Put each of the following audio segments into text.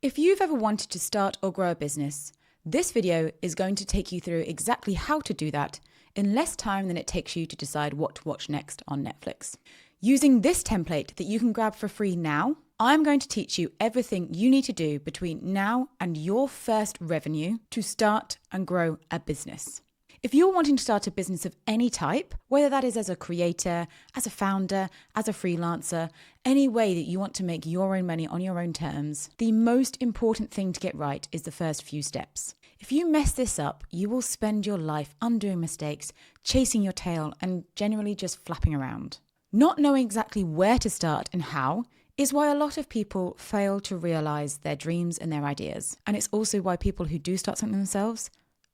If you've ever wanted to start or grow a business, this video is going to take you through exactly how to do that in less time than it takes you to decide what to watch next on Netflix. Using this template that you can grab for free now, I'm going to teach you everything you need to do between now and your first revenue to start and grow a business. If you're wanting to start a business of any type, whether that is as a creator, as a founder, as a freelancer, any way that you want to make your own money on your own terms, the most important thing to get right is the first few steps. If you mess this up, you will spend your life undoing mistakes, chasing your tail, and generally just flapping around. Not knowing exactly where to start and how is why a lot of people fail to realize their dreams and their ideas. And it's also why people who do start something themselves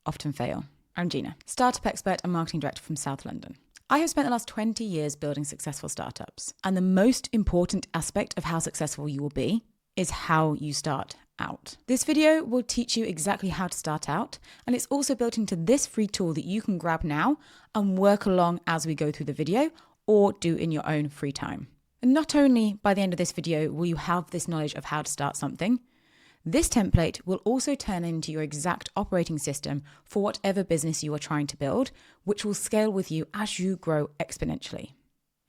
often fail. I'm Gina, startup expert and marketing director from South London. I have spent the last 20 years building successful startups. And the most important aspect of how successful you will be is how you start out. This video will teach you exactly how to start out, and it's also built into this free tool that you can grab now and work along as we go through the video or do in your own free time. And not only by the end of this video will you have this knowledge of how to start something, this template will also turn into your exact operating system for whatever business you are trying to build, which will scale with you as you grow exponentially.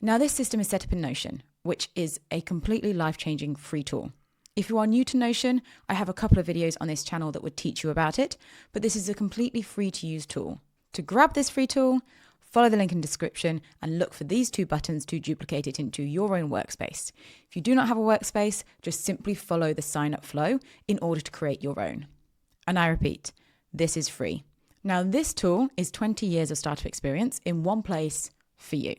Now, this system is set up in Notion, which is a completely life-changing free tool. If you are new to Notion, I have a couple of videos on this channel that would teach you about it, but this is a completely free-to-use tool. To grab this free tool, follow the link in the description and look for these two buttons to duplicate it into your own workspace. If you do not have a workspace, just simply follow the sign-up flow in order to create your own. And I repeat, this is free. Now, this tool is 20 years of startup experience in one place for you.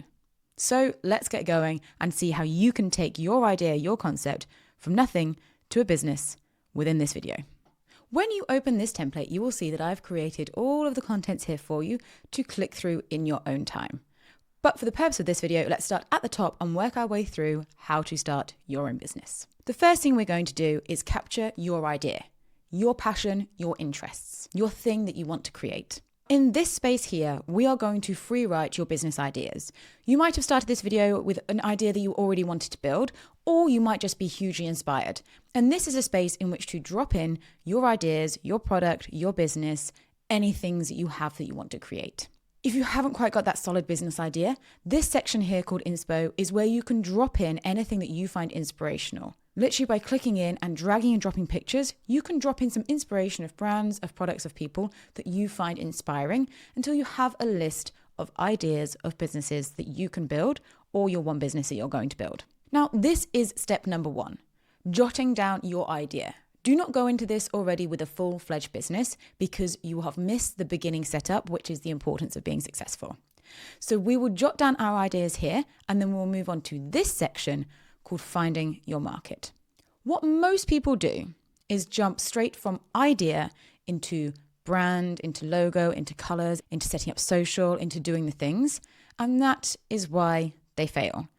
So let's get going and see how you can take your idea, your concept, from nothing to a business within this video. When you open this template, you will see that I've created all of the contents here for you to click through in your own time. But for the purpose of this video, let's start at the top and work our way through how to start your own business. The first thing we're going to do is capture your idea, your passion, your interests, your thing that you want to create. In this space here, we are going to free write your business ideas. You might have started this video with an idea that you already wanted to build, or you might just be hugely inspired. And this is a space in which to drop in your ideas, your product, your business, any things that you have that you want to create. If you haven't quite got that solid business idea, this section here called Inspo is where you can drop in anything that you find inspirational. Literally by clicking in and dragging and dropping pictures, you can drop in some inspiration of brands, of products, of people that you find inspiring until you have a list of ideas of businesses that you can build or your one business that you're going to build. Now, this is step number 1, jotting down your idea. Do not go into this already with a full-fledged business because you have missed the beginning setup, which is the importance of being successful. So we will jot down our ideas here and then we'll move on to this section called finding your market. What most people do is jump straight from idea into brand, into logo, into colors, into setting up social, into doing the things. And that is why they fail.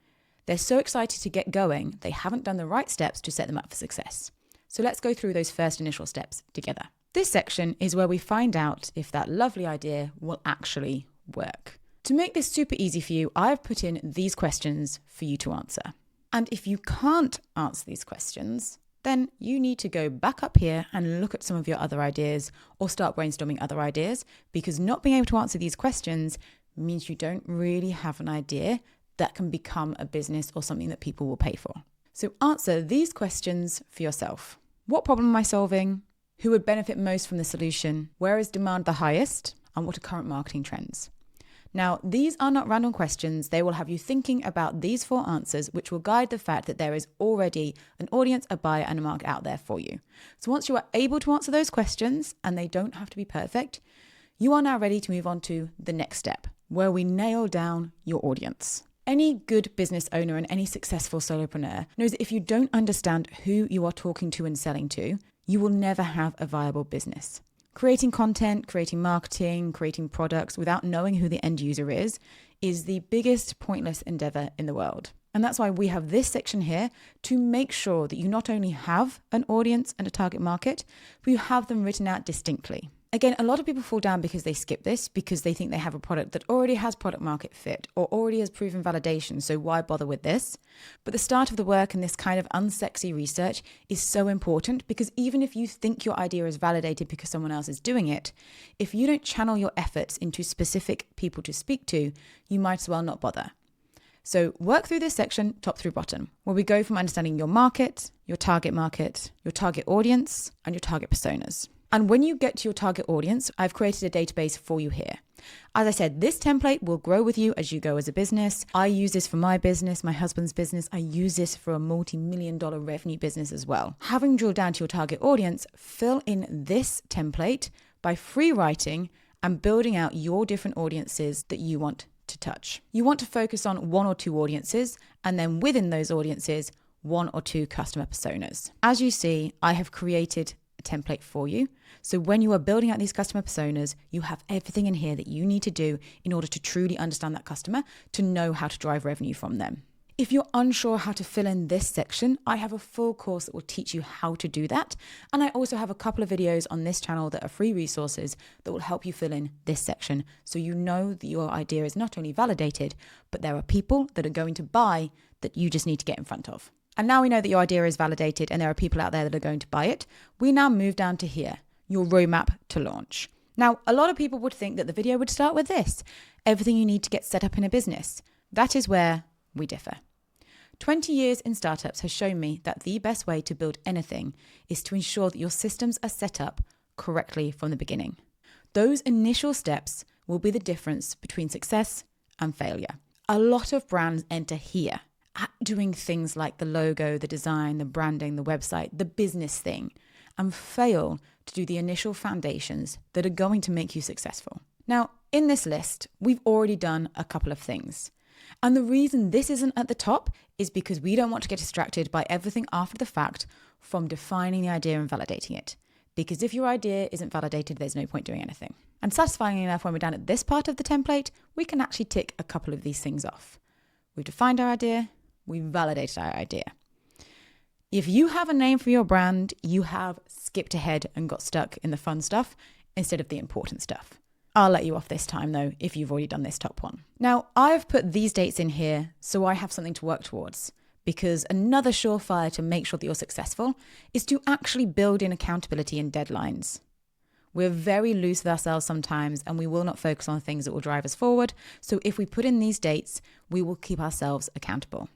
They're so excited to get going, they haven't done the right steps to set them up for success. So let's go through those first initial steps together. This section is where we find out if that lovely idea will actually work. To make this super easy for you, I've put in these questions for you to answer. And if you can't answer these questions, then you need to go back up here and look at some of your other ideas or start brainstorming other ideas, because not being able to answer these questions means you don't really have an idea that can become a business or something that people will pay for. So answer these questions for yourself. What problem am I solving? Who would benefit most from the solution? Where is demand the highest? And what are current marketing trends? Now, these are not random questions. They will have you thinking about these 4 answers, which will guide the fact that there is already an audience, a buyer, and a market out there for you. So once you are able to answer those questions, and they don't have to be perfect, you are now ready to move on to the next step, where we nail down your audience. Any good business owner and any successful solopreneur knows that if you don't understand who you are talking to and selling to, you will never have a viable business. Creating content, creating marketing, creating products without knowing who the end user is the biggest pointless endeavor in the world. And that's why we have this section here to make sure that you not only have an audience and a target market, but you have them written out distinctly. Again, a lot of people fall down because they skip this, because they think they have a product that already has product market fit or already has proven validation, so why bother with this? But the start of the work and this kind of unsexy research is so important, because even if you think your idea is validated because someone else is doing it, if you don't channel your efforts into specific people to speak to, you might as well not bother. So work through this section top through bottom, where we go from understanding your market, your target audience, and your target personas. And when you get to your target audience, I've created a database for you here. As I said, this template will grow with you as you go as a business. I use this for my business, my husband's business. I use this for a multi-million-dollar revenue business as well. Having drilled down to your target audience, fill in this template by free writing and building out your different audiences that you want to touch. You want to focus on 1 or 2 audiences, and then within those audiences, 1 or 2 customer personas. As you see, I have created a template for you. So when you are building out these customer personas, you have everything in here that you need to do in order to truly understand that customer, to know how to drive revenue from them. If you're unsure how to fill in this section, I have a full course that will teach you how to do that. And I also have a couple of videos on this channel that are free resources that will help you fill in this section, so you know that your idea is not only validated, but there are people that are going to buy that you just need to get in front of. And now we know that your idea is validated and there are people out there that are going to buy it, we now move down to here, your roadmap to launch. Now, a lot of people would think that the video would start with this, everything you need to get set up in a business. That is where we differ. 20 years in startups has shown me that the best way to build anything is to ensure that your systems are set up correctly from the beginning. Those initial steps will be the difference between success and failure. A lot of brands enter here at doing things like the logo, the design, the branding, the website, the business thing, and fail to do the initial foundations that are going to make you successful. Now, in this list, we've already done a couple of things. And the reason this isn't at the top is because we don't want to get distracted by everything after the fact from defining the idea and validating it. Because if your idea isn't validated, there's no point doing anything. And satisfyingly enough, when we're done at this part of the template, we can actually tick a couple of these things off. We've defined our idea, we've validated our idea. If you have a name for your brand, you have skipped ahead and got stuck in the fun stuff instead of the important stuff. I'll let you off this time though, if you've already done this top one. Now, I've put these dates in here so I have something to work towards, because another surefire to make sure that you're successful is to actually build in accountability and deadlines. We're very loose with ourselves sometimes, and we will not focus on things that will drive us forward. So if we put in these dates, we will keep ourselves accountable.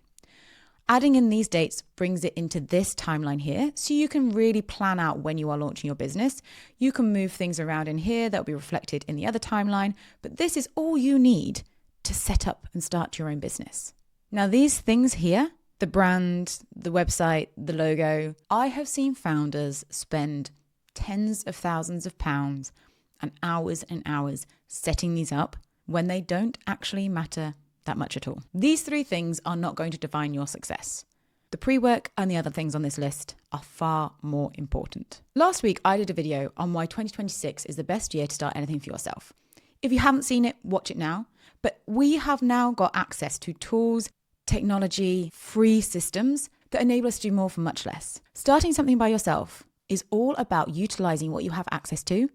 Adding in these dates brings it into this timeline here, so you can really plan out when you are launching your business. You can move things around in here that will be reflected in the other timeline, but this is all you need to set up and start your own business. Now, these things here, the brand, the website, the logo, I have seen founders spend tens of thousands of pounds and hours setting these up when they don't actually matter that much at all. These 3 things are not going to define your success. The pre-work and the other things on this list are far more important. Last week, I did a video on why 2026 is the best year to start anything for yourself. If you haven't seen it, watch it now. But we have now got access to tools, technology, free systems that enable us to do more for much less. Starting something by yourself is all about utilizing what you have access to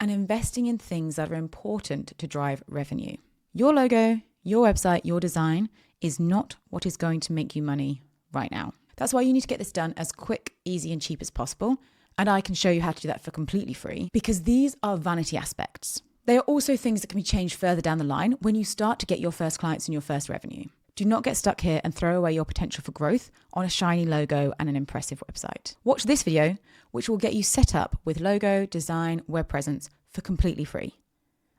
and investing in things that are important to drive revenue. Your logo, your website, your design is not what is going to make you money right now. That's why you need to get this done as quick, easy, and cheap as possible. And I can show you how to do that for completely free, because these are vanity aspects. They are also things that can be changed further down the line when you start to get your first clients and your first revenue. Do not get stuck here and throw away your potential for growth on a shiny logo and an impressive website. Watch this video, which will get you set up with logo, design, web presence for completely free.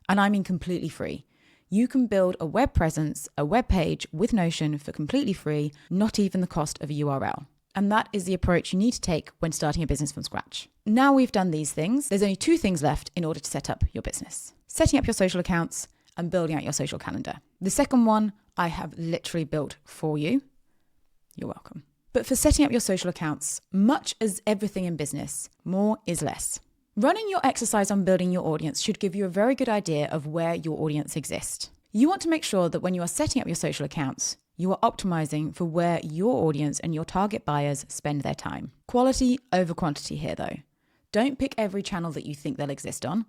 And I mean completely free. You can build a web presence, a web page with Notion for completely free, not even the cost of a URL. And that is the approach you need to take when starting a business from scratch. Now we've done these things, there's only 2 things left in order to set up your business. Setting up your social accounts and building out your social calendar. The second one I have literally built for you. You're welcome. But for setting up your social accounts, much as everything in business, more is less. Running your exercise on building your audience should give you a very good idea of where your audience exists. You want to make sure that when you are setting up your social accounts, you are optimizing for where your audience and your target buyers spend their time. Quality over quantity here though. Don't pick every channel that you think they'll exist on.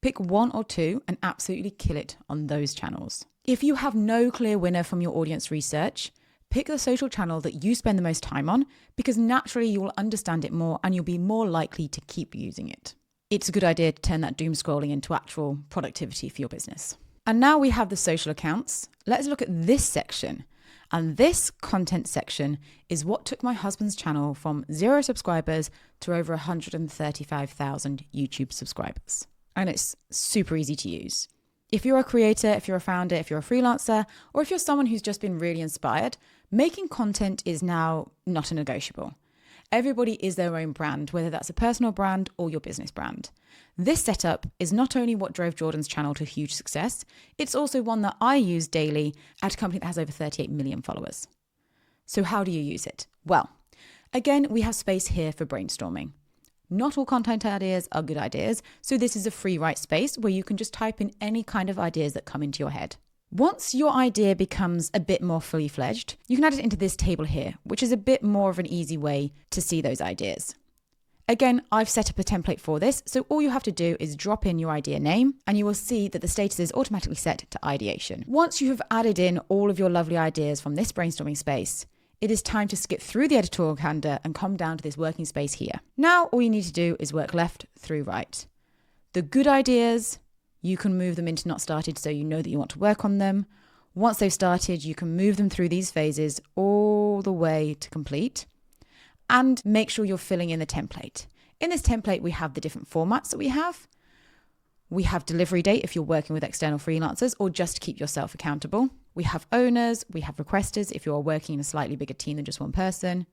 Pick one or two and absolutely kill it on those channels. If you have no clear winner from your audience research, pick the social channel that you spend the most time on, because naturally you will understand it more and you'll be more likely to keep using it. It's a good idea to turn that doom scrolling into actual productivity for your business. And now we have the social accounts. Let's look at this section. And this content section is what took my husband's channel from 0 subscribers to over 135,000 YouTube subscribers. And it's super easy to use. If you're a creator, if you're a founder, if you're a freelancer, or if you're someone who's just been really inspired, making content is now not a negotiable. Everybody is their own brand, whether that's a personal brand or your business brand. This setup is not only what drove Jordan's channel to huge success, it's also one that I use daily at a company that has over 38 million followers. So how do you use it? Well, again, we have space here for brainstorming. Not all content ideas are good ideas, so this is a free write space where you can just type in any kind of ideas that come into your head. Once your idea becomes a bit more fully fledged, you can add it into this table here, which is a bit more of an easy way to see those ideas. Again, I've set up a template for this, so all you have to do is drop in your idea name and you will see that the status is automatically set to ideation. Once you have added in all of your lovely ideas from this brainstorming space, it is time to skip through the editorial calendar and come down to this working space here. Now, all you need to do is work left through right. The good ideas, you can move them into not started so you know that you want to work on them. Once they've started, you can move them through these phases all the way to complete and make sure you're filling in the template. In this template, we have the different formats that we have. We have delivery date if you're working with external freelancers or just to keep yourself accountable. We have owners, we have requesters if you are working in a slightly bigger team than just one person.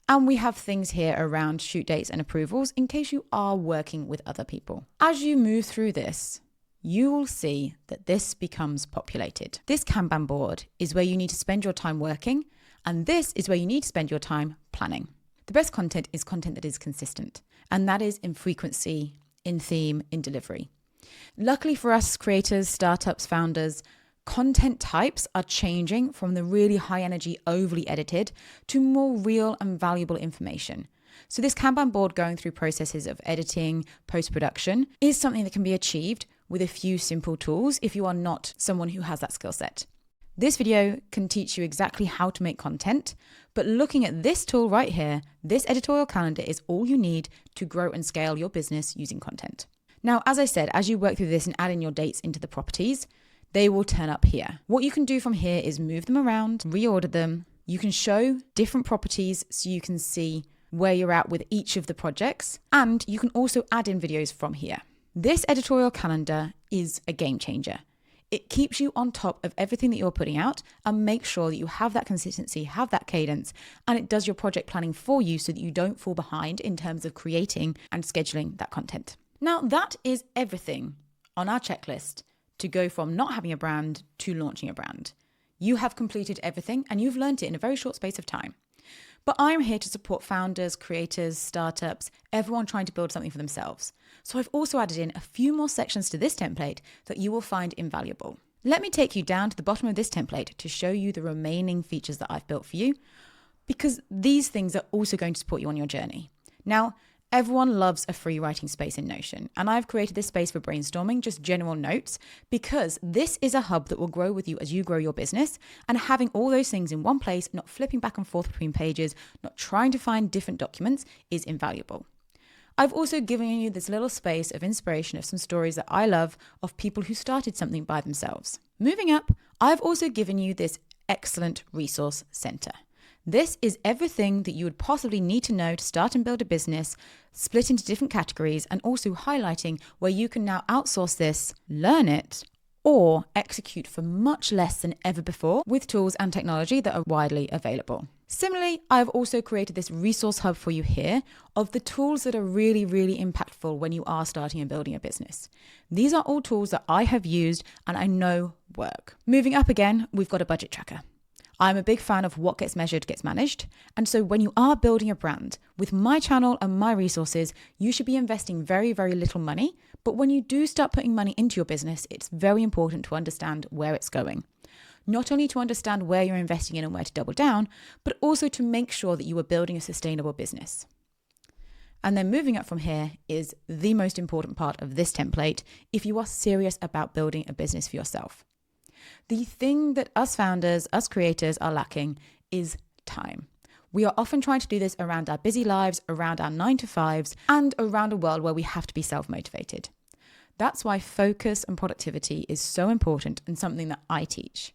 And we have things here around shoot dates and approvals in case you are working with other people. As you move through this, you will see that this becomes populated. This Kanban board is where you need to spend your time working, and this is where you need to spend your time planning. The best content is content that is consistent, and that is in frequency, in theme, in delivery. Luckily for us creators, startups, founders, content types are changing from the really high energy, overly edited to more real and valuable information. So this Kanban board going through processes of editing, post-production is something that can be achieved with a few simple tools if you are not someone who has that skill set. This video can teach you exactly how to make content, but looking at this tool right here, this editorial calendar is all you need to grow and scale your business using content. Now, as I said, as you work through this and add in your dates into the properties, they will turn up here. What you can do from here is move them around, reorder them. You can show different properties so you can see where you're at with each of the projects, and you can also add in videos from here. This editorial calendar is a game changer. It keeps you on top of everything that you're putting out and makes sure that you have that consistency, have that cadence, and it does your project planning for you so that you don't fall behind in terms of creating and scheduling that content. Now, that is everything on our checklist to go from not having a brand to launching a brand. You have completed everything and you've learned it in a very short space of time. But I'm here to support founders, creators, startups, everyone trying to build something for themselves. So I've also added in a few more sections to this template that you will find invaluable. Let me take you down to the bottom of this template to show you the remaining features that I've built for you, because these things are also going to support you on your journey. Now, everyone loves a free writing space in Notion, and I've created this space for brainstorming, just general notes, because this is a hub that will grow with you as you grow your business, and having all those things in one place, not flipping back and forth between pages, not trying to find different documents, is invaluable. I've also given you this little space of inspiration of some stories that I love of people who started something by themselves. Moving up, I've also given you this excellent resource center. This is everything that you would possibly need to know to start and build a business, split into different categories, and also highlighting where you can now outsource this, learn it, or execute for much less than ever before with tools and technology that are widely available. Similarly, I've also created this resource hub for you here of the tools that are really, really impactful when you are starting and building a business. These are all tools that I have used and I know work. Moving up again, we've got a budget tracker. I'm a big fan of what gets measured gets managed. And so when you are building a brand, with my channel and my resources, you should be investing very, very little money. But when you do start putting money into your business, it's very important to understand where it's going. Not only to understand where you're investing in and where to double down, but also to make sure that you are building a sustainable business. And then moving up from here is the most important part of this template if you are serious about building a business for yourself. The thing that us founders, us creators are lacking is time. We are often trying to do this around our busy lives, around our 9-to-5s, and around a world where we have to be self-motivated. That's why focus and productivity is so important and something that I teach.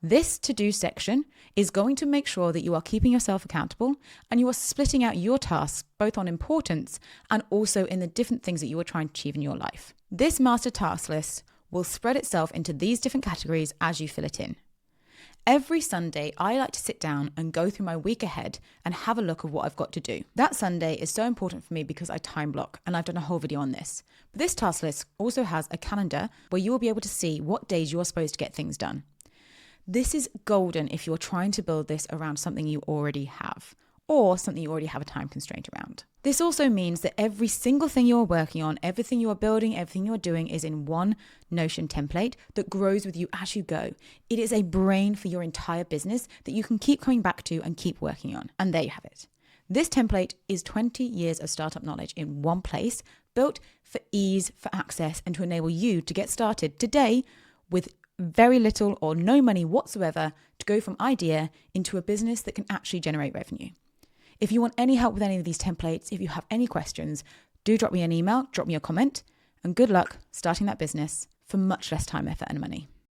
This to-do section is going to make sure that you are keeping yourself accountable and you are splitting out your tasks both on importance and also in the different things that you are trying to achieve in your life. This master task list will spread itself into these different categories as you fill it in. Every Sunday, I like to sit down and go through my week ahead and have a look at what I've got to do. That Sunday is so important for me because I time block, and I've done a whole video on this. But this task list also has a calendar where you will be able to see what days you are supposed to get things done. This is golden if you're trying to build this around something you already have, or something you already have a time constraint around. This also means that every single thing you're working on, everything you are building, everything you're doing is in one Notion template that grows with you as you go. It is a brain for your entire business that you can keep coming back to and keep working on. And there you have it. This template is 20 years of startup knowledge in one place, built for ease, for access, and to enable you to get started today with very little or no money whatsoever to go from idea into a business that can actually generate revenue. If you want any help with any of these templates, if you have any questions, do drop me an email, drop me a comment, and good luck starting that business for much less time, effort, and money.